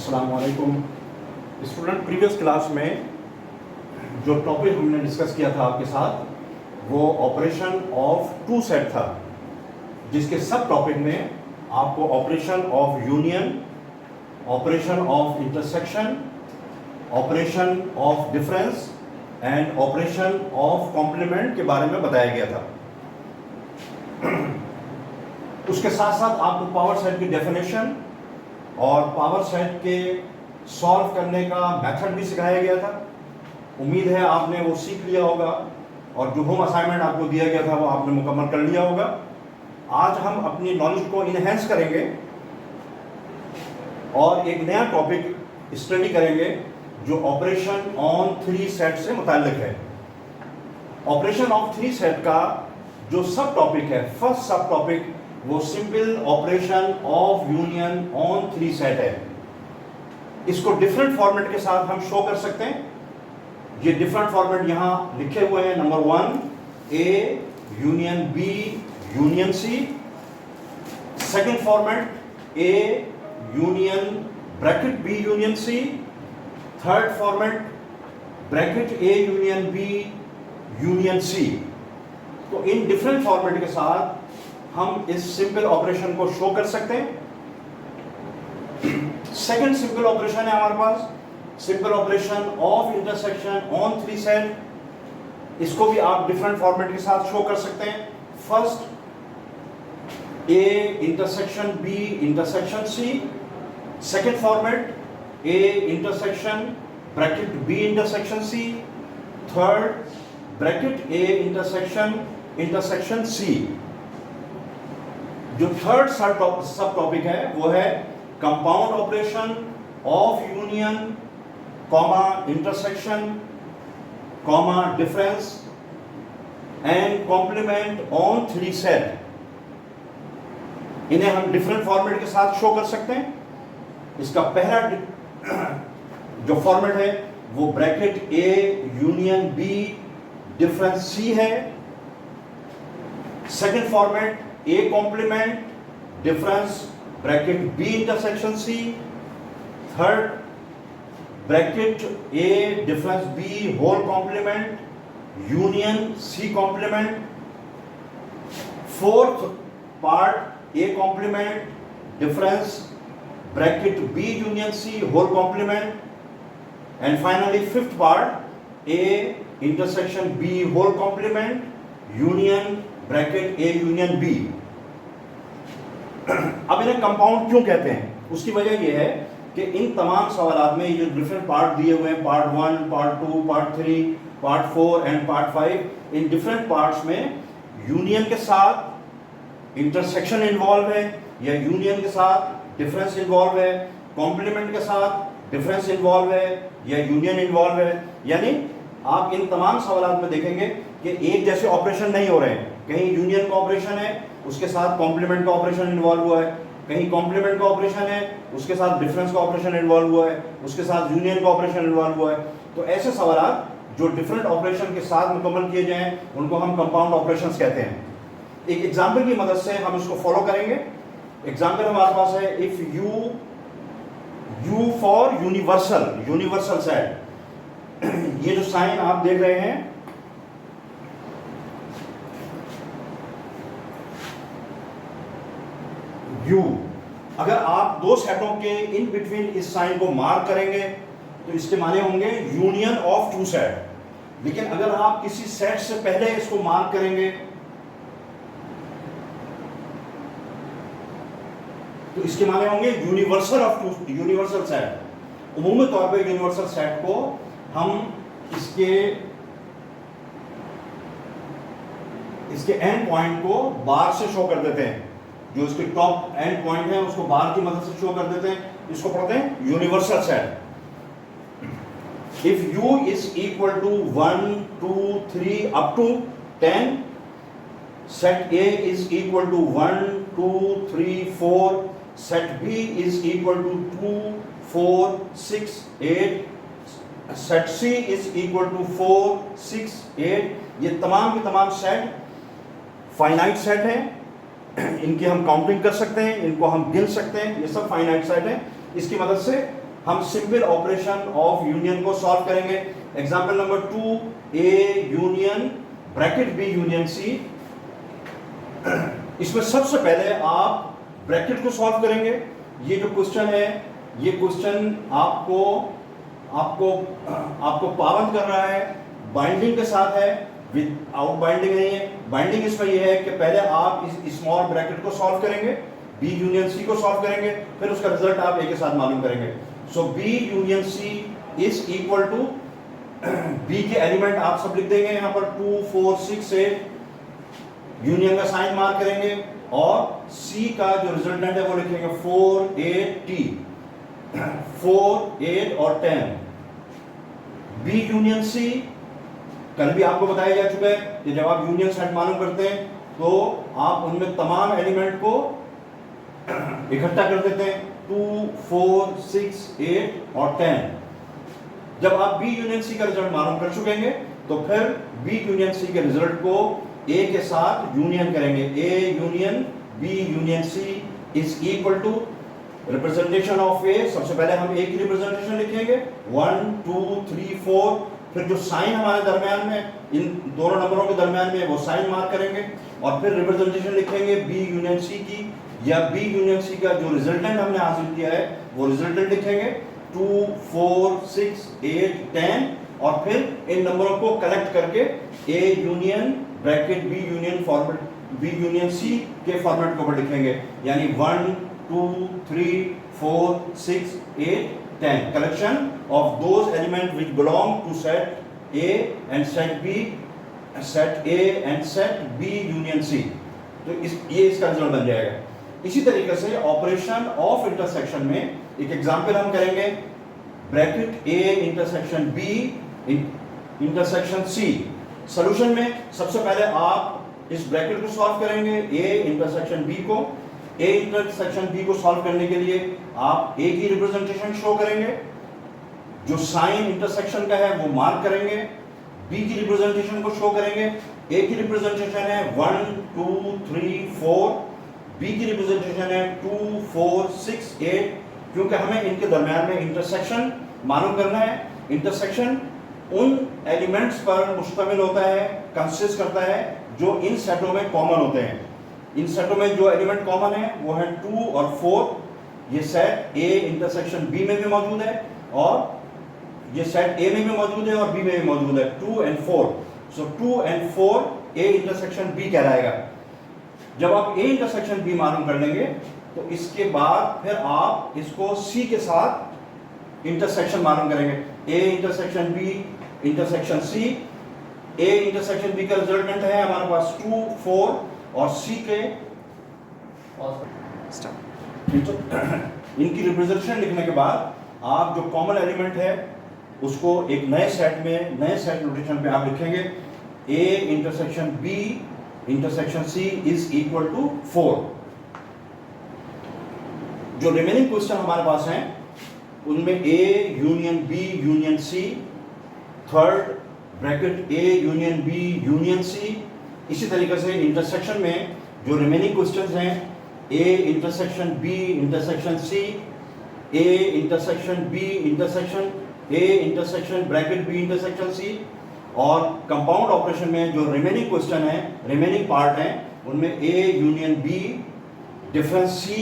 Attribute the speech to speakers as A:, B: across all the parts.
A: अस्सलाम वालेकुम student. Previous class में जो टॉपिक हमने डिस्कस किया था आपके साथ वो ऑपरेशन ऑफ टू सेट था, जिसके सब टॉपिक में आपको operation of union, operation of intersection, operation of difference and operation of complement के बारे में बताया गया था। उसके साथ साथ आपको पावर सेट की डेफिनेशन और पावर सेट के सॉल्व करने का मेथड भी सिखाया गया था। उम्मीद है आपने वो सीख लिया होगा और जो होम असाइनमेंट आपको दिया गया था वो आपने मुकम्मल कर लिया होगा। आज हम अपनी नॉलेज को इनहेंस करेंगे और एक नया टॉपिक स्टडी करेंगे जो ऑपरेशन ऑन थ्री सेट से मुताल्लिक है। ऑपरेशन ऑफ थ्री सेट का जो सब टॉपिक है, फर्स्ट सब टॉपिक, वो simple operation of union on three set है। इसको डिफरेंट फॉर्मेट के साथ हम शो कर सकते हैं। ये डिफरेंट फॉर्मेट यहां लिखे हुए हैं। Number 1 A union B union C, second format A union bracket B union C, third format bracket A union B union C. तो इन डिफरेंट फॉर्मेट के साथ हम इस सिंपल ऑपरेशन को शो कर सकते हैं। सेकंड सिंपल ऑपरेशन है हमारे पास, simple operation of intersection on three set. इसको भी आप डिफरेंट फॉर्मेट के साथ शो कर सकते हैं। First A intersection B intersection C, second format A intersection bracket B intersection C, third bracket A intersection intersection C. जो थर्ड सब टॉपिक है वो है compound operation of union comma intersection comma difference and complement on three set. इन्हें हम different format के साथ show कर सकते हैं। इसका पहला जो फॉर्मेट है वो bracket A union B difference C है। Second format A complement difference bracket B intersection C, third bracket A difference B whole complement union C complement, fourth part A complement difference bracket B union C whole complement, and finally fifth part A intersection B whole complement union bracket A union B. अब इन्हें compound क्यों कहते हैं, उसकी वजह यह है कि इन तमाम सवालात में ये जो डिफरेंट पार्ट दिए हुए हैं, part 1, part 2, part 3, part 4 and part 5, in different parts में यूनियन के साथ इंटरसेक्शन इन्वॉल्व है या यूनियन के साथ डिफरेंस इन्वॉल्व है, कॉम्प्लीमेंट के साथ डिफरेंस इन्वॉल्व है या यूनियन इन्वॉल्व है। यानी आप इन तमाम सवालात में देखेंगे कि एक जैसे ऑपरेशन नहीं हो रहे हैं। कहीं यूनियन का ऑपरेशन है उसके साथ कॉम्प्लीमेंट का ऑपरेशन इन्वॉल्व हुआ है, कहीं कॉम्प्लीमेंट का ऑपरेशन है उसके साथ डिफरेंस का ऑपरेशन इन्वॉल्व हुआ है, उसके साथ यूनियन का ऑपरेशन इन्वॉल्व हुआ है। तो ऐसे सवालात जो डिफरेंट ऑपरेशन के साथ मुकम्मल किए जाएं उनको हम कंपाउंड ऑपरेशंस कहते हैं। एक एग्जाम्पल की मदद से हम इसको फॉलो करेंगे। एग्जाम्पल हमारे पास है if you for universal set. ये जो साइन आप देख रहे हैं यू, अगर आप दो सेटों के इन बिटवीन इस साइन को मार्क करेंगे तो इसके माने होंगे यूनियन ऑफ टू सेट। लेकिन अगर आप किसी सेट से पहले इसको मार्क करेंगे तो इसके माने होंगे यूनिवर्सल सेट। उम्ूमी तौर पे यूनिवर्सल सेट को हम इसके एंड पॉइंट को बार से शो कर देते हैं। जो इसके टॉप एंड पॉइंट है उसको बार की मदद से शो कर देते हैं। इसको पढ़ते हैं universal set. If u is equal to 1 2 3 up to 10, set A is equal to 1 2 3 4, set B is equal to 2 4 6 8, set C is equal to 4 6 8। ये तमाम के तमाम सेट फाइनाइट सेट हैं। इनकी हम काउंटिंग कर सकते हैं, इनको हम गिन सकते हैं। ये सब फाइनाइट सेट हैं। इसकी मदद से हम सिंपल ऑपरेशन ऑफ यूनियन को सॉल्व करेंगे। Example number 2, A union bracket B union C. इसमें सबसे पहले आप ब्रैकेट को सॉल्व करेंगे। ये जो क्वेश्चन है, ये क्वेश्चन आपको पाबंद कर रहा है, बाइंडिंग के साथ है, विदाउट बाइंडिंग नहीं है। बाइंडिंग इसमें यह है कि पहले आप इस स्मॉल ब्रैकेट को सॉल्व करेंगे, बी यूनियन सी को सॉल्व करेंगे, फिर उसका रिजल्ट आप ए के साथ मालूम करेंगे। So B union C is equal to, B के एलिमेंट आप सब लिख देंगे यहाँ पर 2, 4, 6, 8, यूनियन का साइन मार्क करेंगे, और सी का जो रिजल्टेंट है वो लिखेंगे 4, 8, T, 4, 8 और 10। बी यूनियन सी कल भी आपको बताया जा चुका है कि जब आप यूनियन सेट मालूम करते हैं तो आप उनमें तमाम एलिमेंट को इकट्ठा कर देते हैं, 2, 4, 6, 8 और 10। जब आप बी यूनियन सी का रिजल्ट मालूम कर चुकेंगे तो फिर बी यूनियन सी के रिजल्ट को ए के साथ यूनियन करेंगे। A union B union C is equal to representation of A. सबसे पहले हम ए की रिप्रेजेंटेशन लिखेंगे 1, 2, 3, 4, फिर जो साइन हमारे दरमियान में, इन दोनों नंबरों के दरमियान में वो साइन मार्क करेंगे, और फिर रिप्रेजेंटेशन लिखेंगे बी यूनियन सी की, या बी यूनियन सी का जो रिजल्टेंट हमने हासिल किया है वो रिजल्टेंट लिखेंगे 2, 4, 6, 8, 10, और फिर इन नंबरों को कलेक्ट करके A union bracket B union format, B union C के फॉर्मेट के ऊपर लिखेंगे, यानी 1, 2, 3, 4, 6, 8, 10, collection of those elements which belong to set A and set B, set A and set B union C। तो ये इसका रिजल्ट बन जाएगा। इसी तरीके से ऑपरेशन ऑफ इंटरसेक्शन में एक एग्जांपल हम करेंगे, bracket A intersection B intersection C। Solution में सबसे पहले आप इस ब्रैकेट को सॉल्व करेंगे, A इंटरसेक्शन B को। ए इंटरसेक्शन बी को सॉल्व करने के लिए आप ए की रिप्रेजेंटेशन शो करेंगे, जो साइन इंटरसेक्शन का है वो मार्क करेंगे, बी की रिप्रेजेंटेशन को शो करेंगे। ए की रिप्रेजेंटेशन है 1, 2, 3, 4, बी की रिप्रेजेंटेशन है 2, 4, 6, 8, क्योंकि हमें इनके दरमियान में इंटरसेक्शन मालूम करना है। इंटरसेक्शन उन एलिमेंट्स पर मुश्तमिल होता है, कंसिस्ट करता है जो इन सेटों में कॉमन होते हैं। इन सेटों में जो एलिमेंट कॉमन है वो है 2 और 4। ये सेट ए इंटरसेक्शन बी में भी मौजूद है, और ये सेट ए में भी मौजूद है और बी में भी मौजूद है, 2 और 4। सो 2 और 4 ए इंटरसेक्शन बी कहलाएगा। जब आप ए इंटरसेक्शन बी मालूम कर लेंगे तो इसके बाद फिर आप इसको सी के साथ इंटरसेक्शन मालूम करेंगे, A intersection B intersection C. A intersection B का रिजल्टेंट है हमारे पास 2, 4, और सी के इनकी रिप्रेजेंटेशन लिखने के बाद आप जो कॉमन एलिमेंट है उसको एक नए सेट में, नए सेट नोटेशन पे आप लिखेंगे, A intersection B intersection C is equal to 4। जो रिमेनिंग क्वेश्चन हमारे पास हैं उनमें A union B union C, third bracket A union B union C. इसी तरीके से इंटरसेक्शन में जो रिमेनिंग क्वेश्चंस हैं, A intersection B intersection C, A intersection B intersection A intersection bracket B intersection C, और कंपाउंड ऑपरेशन में जो remaining question है, रिमेनिंग पार्ट हैं, उनमें A union B difference C,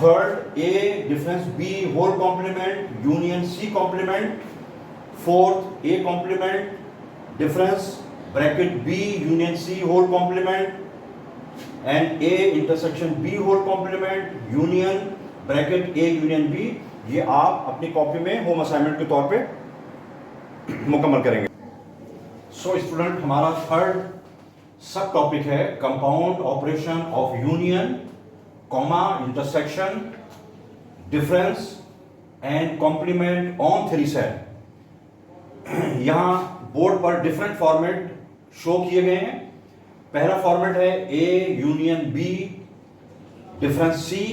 A: third A difference B whole complement union C complement, fourth A complement difference bracket B union C whole complement, and A intersection B whole complement union bracket A union B. ये आप अपनी copy में home assignment के तौर पे मुकम्मल करेंगे। So student, हमारा थर्ड सब टॉपिक है compound operation of union, comma, intersection, difference and complement on three set. यहां बोर्ड पर डिफरेंट फॉर्मेट शो किए गए हैं। पहला फॉर्मेट है A union B difference C,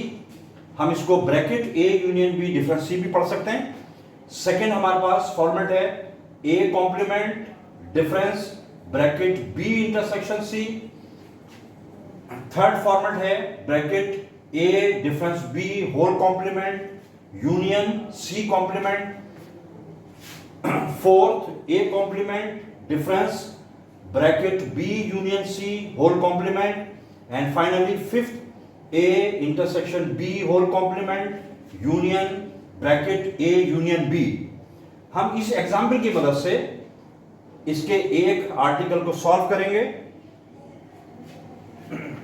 A: हम इसको bracket A union B difference C भी पढ़ सकते हैं। सेकंड हमारे पास फॉर्मेट है A complement difference bracket B intersection C. Third format है bracket A difference B whole complement union C complement, fourth A complement difference bracket B union C whole complement, and finally fifth A intersection B whole complement union bracket A union B. हम इस example की मदद से इसके एक article को solve करेंगे।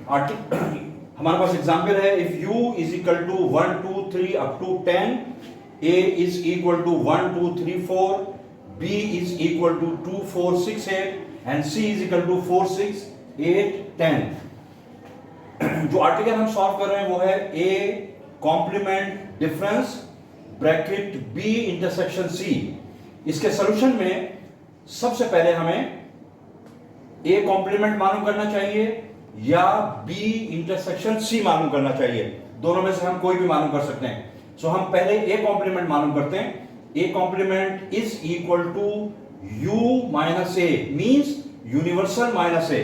A: हमारे पास एग्जाम्पल है, if u is equal to 1 2 3 up to 10, a is equal to 1 2 3 4, b is equal to 2 4 6 8 and c is equal to 4 6 8 10। जो आर्टिकल हम सॉल्व कर रहे हैं वो है a complement difference bracket b intersection c। इसके सॉल्यूशन में सबसे पहले हमें a कॉम्प्लीमेंट मालूम करना चाहिए या b इंटरसेक्शन c मालूम करना चाहिए। दोनों में से हम कोई भी मालूम कर सकते हैं। सो हम पहले a कॉम्प्लीमेंट मालूम करते हैं। a complement is equal to u minus a, means universal minus a।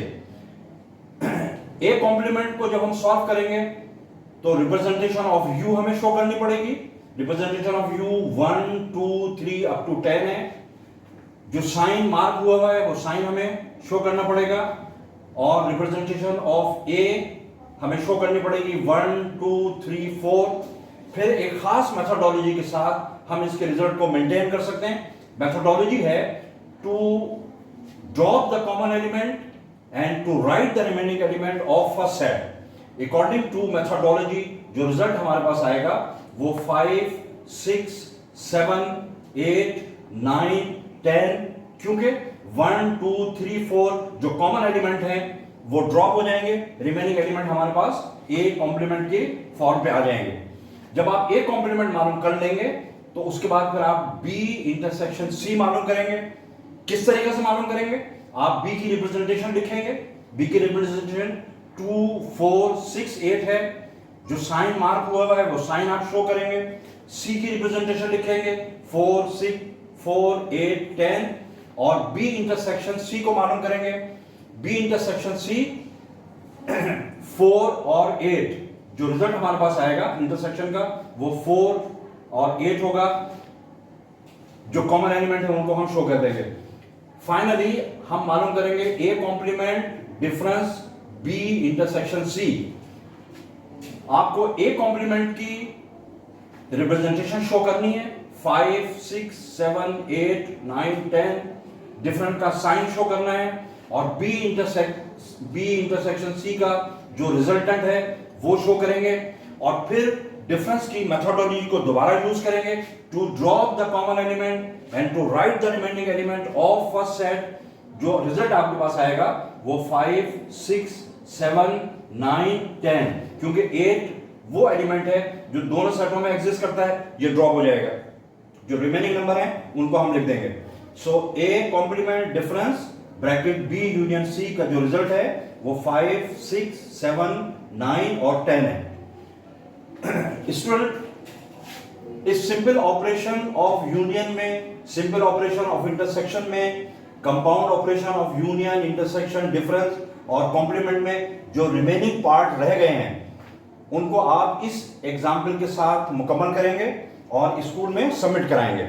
A: a complement को जब हम सॉल्व करेंगे तो रिप्रेजेंटेशन ऑफ u हमें शो करनी पड़ेगी। Representation of u 1 2 3 up to 10 है। जो साइन मार्क हुआ है वो साइन हमें शो करना पड़ेगा, और रिप्रेजेंटेशन ऑफ a हमें शो करनी पड़ेगी 1 2 3 4। फिर एक खास मेथोडोलॉजी के साथ हम इसके रिजल्ट को मेंटेन कर सकते हैं। मेथोडोलॉजी है to drop the common element and to write the remaining element of first set. According to methodology जो रिजल्ट हमारे पास आएगा वो 5 6 7 8 9 10, क्योंकि 1 2 3 4 जो कॉमन एलिमेंट हैं वो ड्रॉप हो जाएंगे, रिमेनिंग एलिमेंट हमारे पास ए कॉम्प्लीमेंट के फॉर्म पे आ जाएंगे। जब आप ए कॉम्प्लीमेंट मालूम कर लेंगे तो उसके बाद फिर आप बी इंटरसेक्शन सी मालूम करेंगे। किस तरीके से मालूम करेंगे? आप बी की रिप्रेजेंटेशन लिखेंगे। बी की रिप्रेजेंटेशन 2 4 6 8 है। जो साइन मार्क हुआ है वो साइन आप शो करेंगे। सी की रिप्रेजेंटेशन लिखेंगे 4 6 4 8 10, और बी इंटरसेक्शन सी को मालूम करेंगे। बी इंटरसेक्शन सी 4 और 8, जो रिजल्ट हमारे पास आएगा इंटरसेक्शन का वो 4 और 8 होगा। जो कॉमन एलिमेंट है उनको हम शो कर देंगे। फाइनली हम मालूम करेंगे A complement difference B intersection C. आपको ए कॉम्प्लीमेंट की रिप्रेजेंटेशन शो करनी है। 5 6 7 8 9 10 डिफरेंट का साइन शो करना है, और बी इंटरसेक्शन सी का जो रिजल्टेंट है वो शो करेंगे। और फिर डिफरेंस की मेथोडोलॉजी को दोबारा यूज करेंगे to drop the common element and to write the remaining element of first set. जो रिजल्ट आपके पास आएगा वो 5 6 7 9 10, क्योंकि 8 वो एलिमेंट है जो दोनों सेटों में एग्जिस्ट करता है, ये ड्रॉप हो जाएगा। जो रिमेनिंग नंबर है उनको हम लिख देंगे। So A complement difference bracket B union C का जो रिजल्ट है वो 5 6 7 9 और 10 है। स्टूडेंट, इस सिंपल ऑपरेशन ऑफ यूनियन में, सिंपल ऑपरेशन ऑफ इंटरसेक्शन में, compound operation of union intersection difference और कॉम्प्लीमेंट में जो रिमेनिंग पार्ट रह गए हैं उनको आप इस एग्जाम्पल के साथ मुकम्मल करेंगे और स्कूल में सबमिट कराएंगे।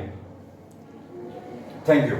A: Thank you.